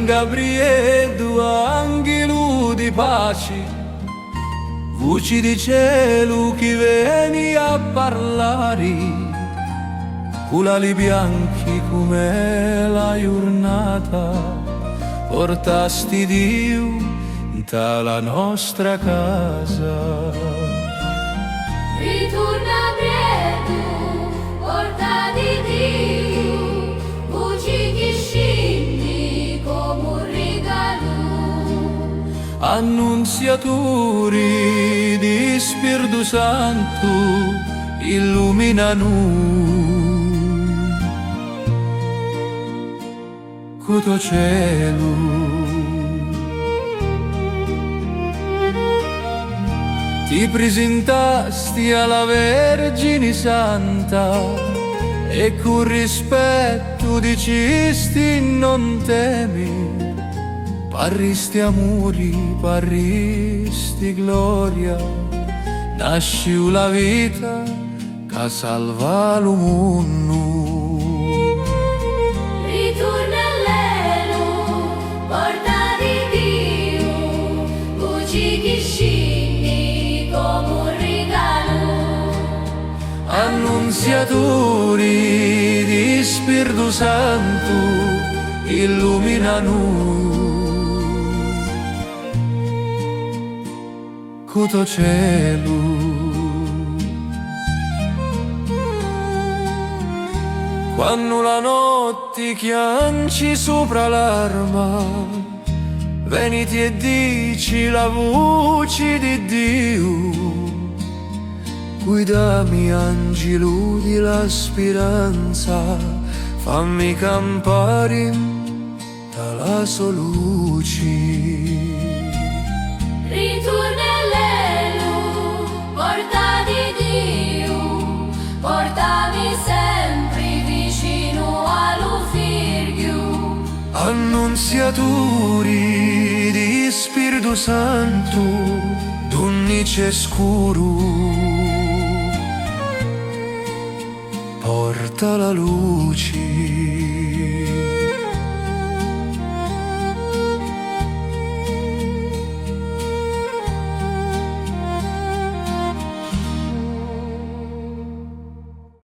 San Gabriele, angelo di pace, voci di cielo che vieni a parlare, con ali bianchi come la giornata, portasti Dio dalla nostra casa. Ritorna presto, porta di Dio, voci che scendi come un regalo. Annunziatori di Spirito Santo, illuminano questo cielo. Ti presentasti alla Vergine Santa e con rispetto dicisti non temi, parristi amori, parristi gloria, nasci la vita che salva il mondo. Ritorna all'elo, porta di Dio, voci che scendi come un regalo. Annunziatori di Spirito Santo, illuminano questo cielo. Quando la notte chianci sopra l'arma, veniti e dici la voce di Dio. Guidami angelo della speranza, fammi campare dalla sua luce. Ritorna all'elo, porta di Dio, portami sempre vicino allo figlio. Annunziatori di Spirito Santo, d'ogni scuro, porta la luce.